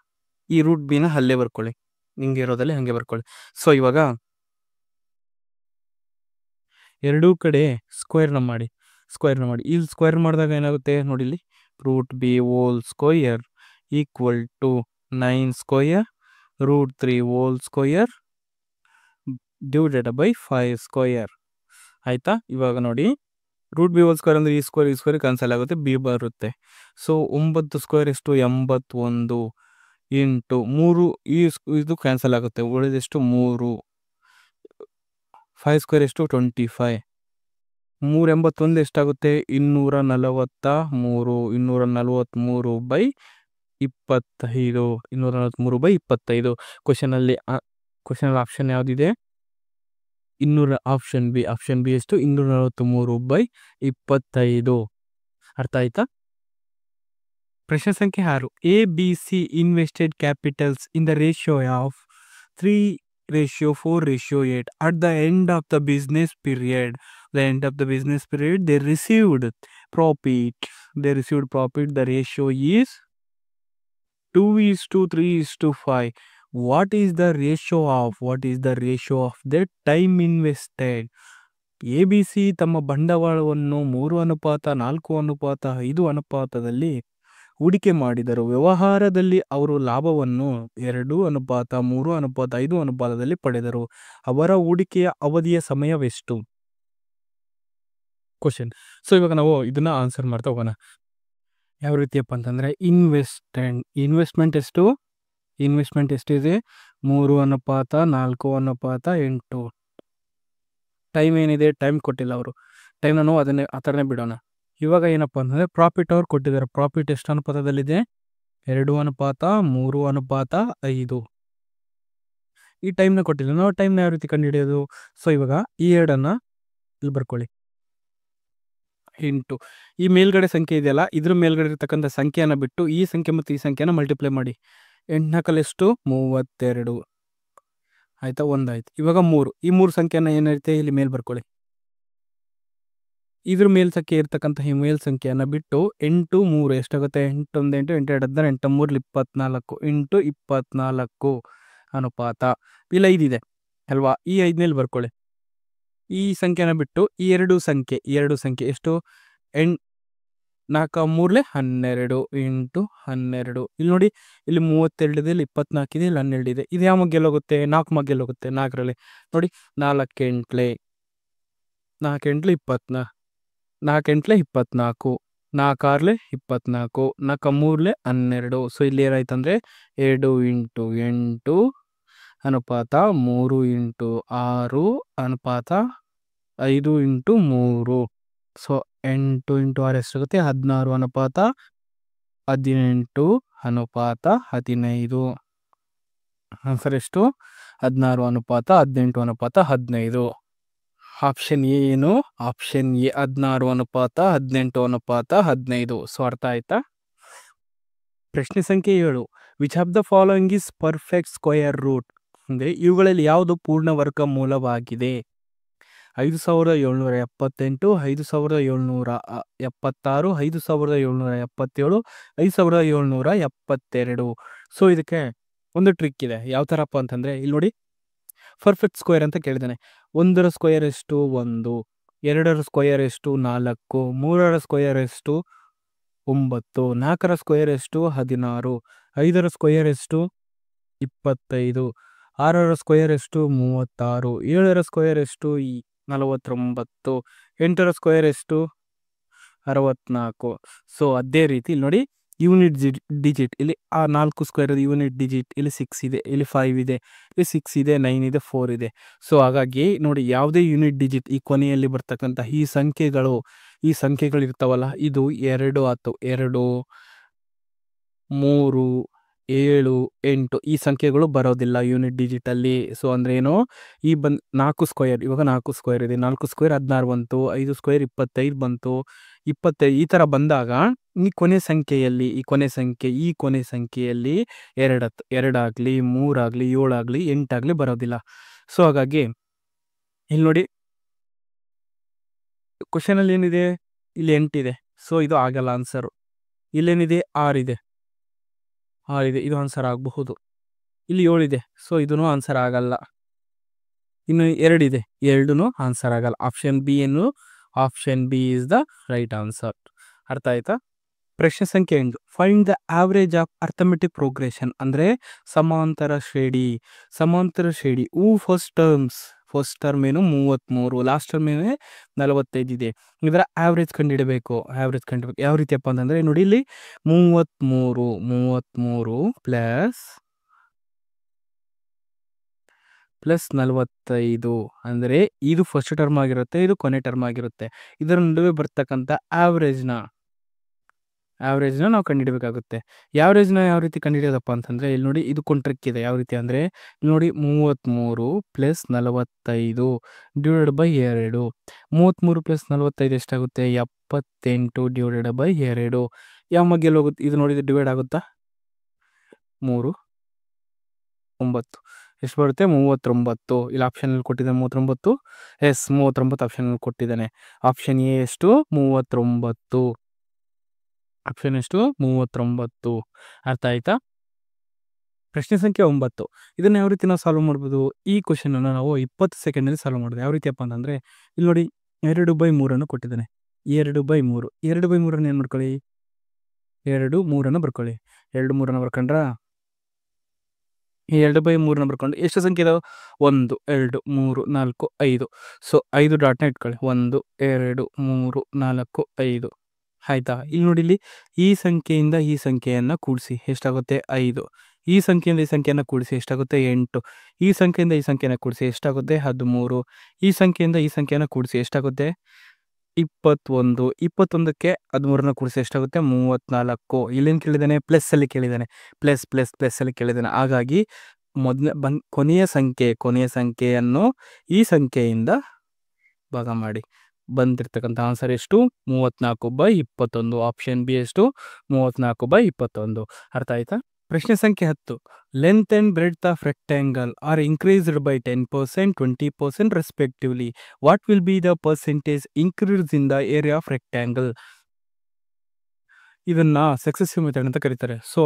ಈ √bನ ಅಲ್ಲೇ ಬರ್ಕೊಳ್ಳಿ. ಹಿಂಗೆ ಇರೋದಲ್ಲಿ ಹಾಗೆ ಬರ್ಕೊಳ್ಳಿ. ಸೊ ಇವಾಗ ಎರಡೂ ಕಡೆ ಸ್ಕ್ವೇರ್ನ ಮಾಡಿ. ಇಲ್ಲಿ ಸ್ಕ್ವೇರ್ ಮಾಡಿದಾಗ ಏನಾಗುತ್ತೆ ನೋಡಿ, ಇಲ್ಲಿ √b whole square equal to 9 square √3 whole square divided by 5 square. ಆಯಿತಾ? ಇವಾಗ ನೋಡಿ, √b ಹೋಲ್ ಸ್ಕ್ವೇರ್ ಅಂದರೆ ಈ ಸ್ಕ್ವೇರ್ ಕ್ಯಾನ್ಸಲ್ ಆಗುತ್ತೆ, b ಬರುತ್ತೆ. ಸೊ 9 ಸ್ಕ್ವೇರ್ ಎಷ್ಟು? 81 ಇಂಟು 3 ಇದು ಕ್ಯಾನ್ಸಲ್ ಆಗುತ್ತೆ, ಉಳಿದೆಷ್ಟು? 3. 5 ಸ್ಕ್ವೇರ್ ಎಷ್ಟು? 25. 381 ಎಷ್ಟಾಗುತ್ತೆ? 243. 243 ಬೈ 25. 243 ಬೈ 25. ಕ್ವಶನಲ್ಲಿ ಆಪ್ಷನ್ ಯಾವುದಿದೆ? ಆಪ್ಷನ್ ಬಿ ಎಷ್ಟು? 243 ಬೈ 25. ಅರ್ಥ ಆಯ್ತಾ? ಪ್ರಶ್ನೆ ಸಂಖ್ಯೆ 6. ABC invested capitals in the ratio of 3:4:8 at the end of the business period. They received profit. The ratio is 2:3:5. What is the ratio of their time invested? ABC ತಮ್ಮ ಬಂಡವಾಳವನ್ನು 3:4:5 ಅನುಪಾತದಲ್ಲಿ ಹೂಡಿಕೆ ಮಾಡಿದರು. ವ್ಯವಹಾರದಲ್ಲಿ ಅವರು ಲಾಭವನ್ನು 2:3:5 ಅನುಪಾತದಲ್ಲಿ ಪಡೆದರು. ಅವರ ಹೂಡಿಕೆಯ ಅವಧಿಯ ಸಮಯವೆಷ್ಟು? ಕ್ವಶನ್. ಸೊ ಇವಾಗ ನಾವು ಇದನ್ನ ಆನ್ಸರ್ ಮಾಡ್ತಾ ಹೋಗೋಣ. ಯಾವ ರೀತಿಯಪ್ಪ ಅಂತಂದರೆ, ಇನ್ವೆಸ್ಟ್ಮೆಂಟ್ ಎಷ್ಟಿದೆ? 3:4:8. ಟೈಮ್ ಏನಿದೆ? ಟೈಮ್ ಕೊಟ್ಟಿಲ್ಲ ಅವರು. ಟೈಮ್ನ ನಾವು ಆ ಥರನೇ ಬಿಡೋಣ. ಇವಾಗ ಏನಪ್ಪ ಅಂತಂದರೆ, ಪ್ರಾಫಿಟ್ ಅವ್ರು ಕೊಟ್ಟಿದ್ದಾರೆ. ಪ್ರಾಫಿಟ್ ಎಷ್ಟು ಅನುಪಾತದಲ್ಲಿದೆ? 2:3:5. ಈ ಟೈಮ್ನ ಕೊಟ್ಟಿಲ್ಲ. ನಾವು ಟೈಮ್ನ ಯಾವ ರೀತಿ ಕಂಡುಹಿಡಿಯೋದು? ಸೊ ಇವಾಗ ಈ ಎರಡನ್ನು ಇಲ್ಲಿ ಬರ್ಕೊಳ್ಳಿ, ಇಂಟು ಈ ಮೇಲ್ಗಡೆ ಸಂಖ್ಯೆ ಇದೆಯಲ್ಲ, ಇದ್ರ ಮೇಲ್ಗಡೆ ಇರತಕ್ಕಂಥ ಸಂಖ್ಯೆಯನ್ನು ಬಿಟ್ಟು ಈ ಸಂಖ್ಯೆ ಮತ್ತು ಈ ಸಂಖ್ಯೆನ ಮಲ್ಟಿಪ್ಲೈ ಮಾಡಿ. 8×4 ಎಷ್ಟು? 32. ಆಯಿತಾ? 1 ಆಯ್ತು. ಇವಾಗ 3. ಈ 3 ಸಂಖ್ಯೆನ ಏನಿರುತ್ತೆ ಇಲ್ಲಿ ಮೇಲೆ ಬರ್ಕೊಳ್ಳಿ. ಇದ್ರ ಮೇಲ್ ಸಂಖ್ಯೆ ಇರ್ತಕ್ಕಂಥ ಈ ಮೇಲ್ ಸಂಖ್ಯೆಯನ್ನು ಬಿಟ್ಟು 8 3 ಎಷ್ಟಾಗುತ್ತೆ? 8 1 8 8 2 16 8 3 24 ಇಂಟು 24 ಅನುಪಾತ. ಇಲ್ಲಿ 5 ಇದೆ ಅಲ್ವಾ? ಈ 5ನೇಲಿ ಬರ್ಕೊಳ್ಳಿ. ಈ ಸಂಖ್ಯೆನ ಬಿಟ್ಟು ಈ ಎರಡು ಸಂಖ್ಯೆ ಎಷ್ಟು? 4 3 12 ಇಂಟು 12. ಇಲ್ಲಿ ನೋಡಿ, ಇಲ್ಲಿ 32 ಇದೆ, ಇಲ್ಲಿ 24 ಇದೆ, ಇಲ್ಲಿ 12 ಇದೆ. ಇದು ಯಾವ ಮಗ್ಗೆಲ್ಲಿ ಹೋಗುತ್ತೆ? 4 ಮಗ್ಗೆಲ್ಲಿ ಹೋಗುತ್ತೆ. 4ರಲ್ಲಿ ನೋಡಿ, 4 8 4 8 24, 4 8 24, 4 6 24, 4 3 12. ಸೊ ಇಲ್ಲಿ ಏನಾಯ್ತಂದರೆ 2 ಇಂಟು 8 ಅನುಪಾತ 3 ಇಂಟು 6 ಅನುಪಾತ 5 ಇಂಟು 3. ಸೊ 8 ಇಂಟು 6 ಎಷ್ಟಾಗುತ್ತೆ? 16 ಅನುಪಾತ 18 ಅನುಪಾತ 15. ಆನ್ಸರ್ ಎಷ್ಟು? 16 ಅನುಪಾತ 18 ಅನುಪಾತ 15. ಆಪ್ಷನ್ ಎ ಏನು? ಆಪ್ಷನ್ ಎ 16 ಅನುಪಾತ 18 ಅನುಪಾತ 15. ಸೊ ಅರ್ಥ ಆಯ್ತಾ? ಪ್ರಶ್ನೆ ಸಂಖ್ಯೆ 7. Which of the following is perfect square root? ಅಂದರೆ ಇವುಗಳಲ್ಲಿ ಯಾವುದು ಪೂರ್ಣ ವರ್ಗಮೂಲವಾಗಿದೆ? 5778, 5776, 5777, 5772. ಸೊ ಇದಕ್ಕೆ ಒಂದು ಟ್ರಿಕ್ ಇದೆ. ಯಾವ ಥರಪ್ಪ ಅಂತಂದರೆ, ಇಲ್ಲಿ ನೋಡಿ, ಪರ್ಫೆಕ್ಟ್ ಸ್ಕ್ವೇರ್ ಅಂತ ಕೇಳಿದ್ದಾನೆ. 1ರ ಸ್ಕ್ವೇರ್ ಎಷ್ಟು? 1, 2ರ ಸ್ಕ್ವೇರ್ ಎಷ್ಟು? 4, 3ರ ಸ್ಕ್ವೇರ್ ಎಷ್ಟು? 9, 4ರ ಸ್ಕ್ವೇರ್ ಎಷ್ಟು? 16, 5ರ ಸ್ಕ್ವೇರ್ ಎಷ್ಟು? 25, 6ರ ಸ್ಕ್ವೇರ್ ಎಷ್ಟು? 36, 7ರ ಸ್ಕ್ವೇರ್ ಎಷ್ಟು? 49, 8ರ ಸ್ಕ್ವೇರ್ ಎಷ್ಟು? 64. ಸೊ ಅದೇ ರೀತಿ ಇಲ್ಲಿ ನೋಡಿ, ಯೂನಿಟ್ ಡಿಜಿಟ್ ಇಲ್ಲಿ ಆ 4 ಸ್ಕ್ವೇರ್ ಯೂನಿಟ್ ಡಿಜಿಟ್ ಇಲ್ಲಿ 6 ಇದೆ, ಇಲ್ಲಿ 5 ಇದೆ, ಇಲ್ಲಿ 6 ಇದೆ, 9 ಇದೆ, 4 ಇದೆ. ಸೊ ಹಾಗಾಗಿ ನೋಡಿ, ಯಾವುದೇ ಯೂನಿಟ್ ಡಿಜಿಟ್ ಈ ಕೊನೆಯಲ್ಲಿ ಬರ್ತಕ್ಕಂಥ ಈ ಸಂಖ್ಯೆಗಳು ಇರ್ತಾವಲ್ಲ, ಇದು 2 ಆಯ್ತು, 2 3 7 8 ಈ ಸಂಖ್ಯೆಗಳು ಬರೋದಿಲ್ಲ ಯೂನಿಟ್ ಡಿಜಿಟಲ್ಲಿ. ಸೊ ಅಂದ್ರೆ ಏನು? ಈ 4 ಸ್ಕ್ವೇರ್, ಇವಾಗ 4 ಸ್ಕ್ವೇರ್ ಇದೆ, 4 ಸ್ಕ್ವೇರ್ 16 ಬಂತು, 5 ಸ್ಕ್ವೇರ್ 25 ಬಂತು, 25 ಈ ಥರ ಬಂದಾಗ ಈ ಕೊನೆ ಸಂಖ್ಯೆಯಲ್ಲಿ 2 ಆಗಲಿ, 3 ಆಗಲಿ, 7 ಆಗಲಿ, 8 ಆಗಲಿ ಬರೋದಿಲ್ಲ. ಸೊ ಹಾಗಾಗಿ ಇಲ್ಲಿ ನೋಡಿ, ಕ್ವಶನಲ್ಲಿ ಏನಿದೆ, ಇಲ್ಲಿ 8 ಇದೆ, ಸೊ ಇದು ಆಗಲ್ಲ ಆನ್ಸರು. ಇಲ್ಲೇನಿದೆ 6 ಇದೆ, ಇದು ಆನ್ಸರ್ ಆಗಬಹುದು. ಇಲ್ಲಿ 7 ಇದೆ, ಸೊ ಇದೂ ಆನ್ಸರ್ ಆಗಲ್ಲ. ಇನ್ನು 2 ಇದೆ, 2 ಆನ್ಸರ್ ಆಗಲ್ಲ. Option B is the right answer. ಅರ್ಥ ಆಯ್ತಾ? ಪ್ರಶ್ನೆ ಸಂಖ್ಯೆ 1, find the average of arithmetic progression ಅಂದರೆ ಸಮಾಂತರ ಶ್ರೇಣಿ. ಫಸ್ಟ್ ಟರ್ಮ್ ಏನು 33, ಲಾಸ್ಟ್ ಟರ್ಮ್ ಏನೇ 45 ಇದೆ. ಇದರ ಆವ್ರೇಜ್ ಕಂಡುಹಿಡಬೇಕು. ಯಾವ ರೀತಿಯಪ್ಪ ಅಂತಂದರೆ ನೋಡಿ, ಇಲ್ಲಿ 33 ಪ್ಲಸ್ 45 ಅಂದರೆ ಇದು ಫಸ್ಟ್ ಟರ್ಮ್ ಆಗಿರುತ್ತೆ, ಇದು ಕೊನೆ ಟರ್ಮ್ ಆಗಿರುತ್ತೆ. ಇದರ ನಡುವೆ ಬರ್ತಕ್ಕಂಥ ಆವ್ರೇಜ್ನ ನಾವು ಕಂಡುಹಿಡಬೇಕಾಗುತ್ತೆ. ಆವ್ರೇಜ್ನ ಯಾವ ರೀತಿ ಕಂಡುಹಿಡಿಯೋದಪ್ಪ ಅಂತಂದರೆ ಇಲ್ಲಿ ನೋಡಿ, ಇದು ಕೊಂಟ್ರಿಕ್ಕಿದೆ. ಯಾವ ರೀತಿ ಅಂದರೆ ನೋಡಿ, 33 ಪ್ಲಸ್ 45 ಡಿವೈಡ್ ಬೈ 2. 33 ಪ್ಲಸ್ 45 ಎಷ್ಟಾಗುತ್ತೆ? 78 ಡಿವೈಡೆಡ್ ಬೈ 2. ಯಾವ ಮಗ್ಗೆಲ್ಲಿ ಹೋಗುತ್ತೆ ಇದು? ನೋಡಿ, ಇದು ಡಿವೈಡ್ ಆಗುತ್ತಾ? 3 9 ಎಷ್ಟು ಬರುತ್ತೆ? 39. ಇಲ್ಲಿ ಆಪ್ಷನಲ್ಲಿ ಕೊಟ್ಟಿದ್ದಾನೆ 39. 39 ಆಪ್ಷನಲ್ಲಿ ಕೊಟ್ಟಿದ್ದಾನೆ. ಆಪ್ಷನ್ ಎ ಎಷ್ಟು? 39. ಆಪ್ಷನ್ ಎಷ್ಟು? 39. ಅರ್ಥ ಆಯ್ತಾ? ಪ್ರಶ್ನೆ ಸಂಖ್ಯೆ 9, ಇದನ್ನು ಯಾವ ರೀತಿ ನಾವು ಸಾಲ್ವ್ ಮಾಡ್ಬೋದು? ಈ ಕ್ವಶನನ್ನು ನಾವು 20 ಸೆಕೆಂಡಲ್ಲಿ ಸಾಲ್ವ್ ಮಾಡೋದು. ಯಾವ ರೀತಿಯಪ್ಪ ಅಂತಂದರೆ ಇಲ್ಲಿ ನೋಡಿ, 2/3 ಕೊಟ್ಟಿದ್ದಾನೆ. 2/3 ಏನು ಮಾಡ್ಕೊಳ್ಳಿ? 2/3 ಬರ್ಕೊಳ್ಳಿ. 2/3 ಬರ್ಕೊಂಡ್ರಾ? ಈ 2/3 ಬರ್ಕೊಂಡು ಎಷ್ಟು ಸಂಖ್ಯೆ ಇದಾವೆ? 1 2 3 4 5. ಸೊ 5 ಡಾಟ್ನ ಇಟ್ಕೊಳ್ಳಿ. 1 2 3 4 5. ಆಯಿತಾ? ಇಲ್ಲಿ ನೋಡಿ, ಇಲ್ಲಿ ಈ ಸಂಖ್ಯೆಯಿಂದ ಈ ಸಂಖ್ಯೆಯನ್ನು ಕೂಡಿಸಿ ಎಷ್ಟಾಗುತ್ತೆ? 5. ಈ ಸಂಖ್ಯೆಯಿಂದ ಈ ಸಂಖ್ಯೆಯನ್ನು ಕೂಡಿಸಿ ಎಷ್ಟಾಗುತ್ತೆ? 8. ಈ ಸಂಖ್ಯೆಯಿಂದ ಈ ಸಂಖ್ಯೆಯನ್ನು ಕೂಡಿಸಿ ಎಷ್ಟಾಗುತ್ತೆ? 13. ಈ ಸಂಖ್ಯೆಯಿಂದ ಈ ಸಂಖ್ಯೆಯನ್ನು ಕೂಡಿಸಿ ಎಷ್ಟಾಗುತ್ತೆ? 21. 21ಕ್ಕೆ 13ನ ಕೂಡಿಸಿ ಎಷ್ಟಾಗುತ್ತೆ? 34. ಇಲ್ಲೇನು ಕೇಳಿದ್ದಾನೆ? ಪ್ಲಸ್ಸಲ್ಲಿ ಕೇಳಿದ್ದಾನೆ. ಪ್ಲಸ್ಸಲ್ಲಿ ಕೇಳಿದ್ದಾನೆ. ಹಾಗಾಗಿ ಕೊನೆಯ ಸಂಖ್ಯೆಯನ್ನು ಈ ಸಂಖ್ಯೆಯಿಂದ ಭಾಗ ಮಾಡಿ. ಬಂದಿರತಕ್ಕಂಥ ಆನ್ಸರ್ ಎಷ್ಟು? 34/21. ಆಪ್ಷನ್ ಬಿ ಎಷ್ಟು? 34/21. ಅರ್ಥ ಆಯ್ತಾ? ಪ್ರಶ್ನೆ ಸಂಖ್ಯೆ 10, length and breadth of rectangle are increased by 10%, 20% respectively. What will be the percentage increase in the area of rectangle? ಇದನ್ನ ಸಕ್ಸೆಸಿವ್ ಮೆಥಡ್ ಅಂತ ಕರೀತಾರೆ. ಸೊ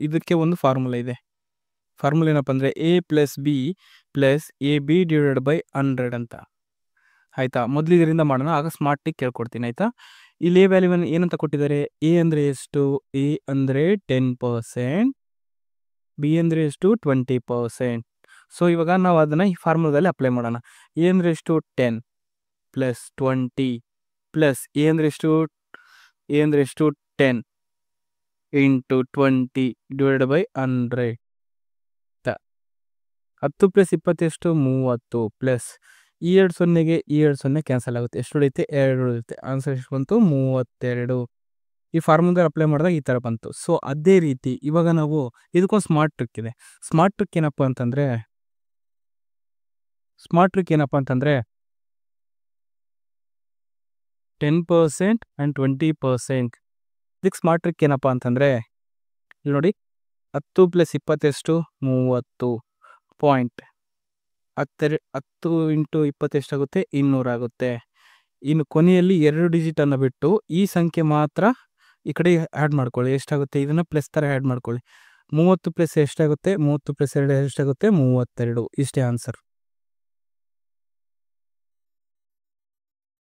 ಇದಕ್ಕೆ ಒಂದು ಫಾರ್ಮುಲಾ ಇದೆ. ಫಾರ್ಮುಲಾ ಏನಪ್ಪ ಅಂದರೆ a + b + ab divided by 100 ಅಂತ. ಆಯಿತಾ? ಮೊದಲು ಇದರಿಂದ ಮಾಡೋಣ, ಆಗ ಸ್ಮಾರ್ಟಿಗೆ ಕೇಳ್ಕೊಡ್ತೀನಿ. ಆಯಿತಾ? ಇಲ್ಲಿ ಎ ವ್ಯಾಲ್ಯೂವನ್ನು ಏನಂತ ಕೊಟ್ಟಿದ್ದಾರೆ? ಎ ಅಂದರೆ ಎಷ್ಟು? ಎ ಅಂದರೆ 10%, ಬಿ ಅಂದರೆ ಎಷ್ಟು? 20%. ಸೊ ಇವಾಗ ನಾವು ಅದನ್ನು ಈ ಫಾರ್ಮುಲಾದಲ್ಲಿ ಅಪ್ಲೈ ಮಾಡೋಣ. ಎ ಅಂದರೆ ಎಷ್ಟು? 10 ಪ್ಲಸ್ 20 ಪ್ಲಸ್ ಎ ಅಂದರೆ ಎಷ್ಟು? 10 ಇಂಟು 20 ಡಿವೈಡ್ ಬೈ 100. 10 ಪ್ಲಸ್ 20 ಎಷ್ಟು? 30 ಪ್ಲಸ್ ಈ 2 0ಗೆ ಈ 2 0 ಕ್ಯಾನ್ಸಲ್ ಆಗುತ್ತೆ. ಎಷ್ಟು ಉಳಿಯುತ್ತೆ? 2 ಉಳಿಯುತ್ತೆ. ಆನ್ಸರ್ ಎಷ್ಟು ಬಂತು? 32. ಈ ಫಾರ್ಮುಲಾದಲ್ಲಿ ಅಪ್ಲೈ ಮಾಡಿದಾಗ ಈ ಥರ ಬಂತು. ಸೊ ಅದೇ ರೀತಿ ಇವಾಗ ನಾವು ಇದಕ್ಕೊಂದು ಸ್ಮಾರ್ಟ್ ಟ್ರಿಕ್ ಇದೆ. ಸ್ಮಾರ್ಟ್ ಟ್ರಿಕ್ ಏನಪ್ಪ ಅಂತಂದರೆ 10% ಆ್ಯಂಡ್ 20%. ಇದಕ್ಕೆ ಸ್ಮಾರ್ಟ್ ಟ್ರಿಕ್ ಏನಪ್ಪ ಅಂತಂದರೆ ಇಲ್ಲಿ ನೋಡಿ, 10 ಪ್ಲಸ್ 20 ಎಷ್ಟು? 30 ಪಾಯಿಂಟ್. 10 ಇಂಟು 20 ಎಷ್ಟಾಗುತ್ತೆ? 200 ಆಗುತ್ತೆ. ಇನ್ನು ಕೊನೆಯಲ್ಲಿ 2 ಡಿಜಿಟನ್ನು ಬಿಟ್ಟು ಈ ಸಂಖ್ಯೆ ಮಾತ್ರ ಈ ಕಡೆ ಆ್ಯಡ್ ಮಾಡ್ಕೊಳ್ಳಿ. ಎಷ್ಟಾಗುತ್ತೆ? ಇದನ್ನು ಪ್ಲಸ್ ಥರ ಆ್ಯಡ್ ಮಾಡ್ಕೊಳ್ಳಿ. 30 ಪ್ಲಸ್ ಎಷ್ಟಾಗುತ್ತೆ? 30 ಪ್ಲಸ್ 2 ಎಷ್ಟಾಗುತ್ತೆ? 32. ಇಷ್ಟೇ ಆನ್ಸರ್.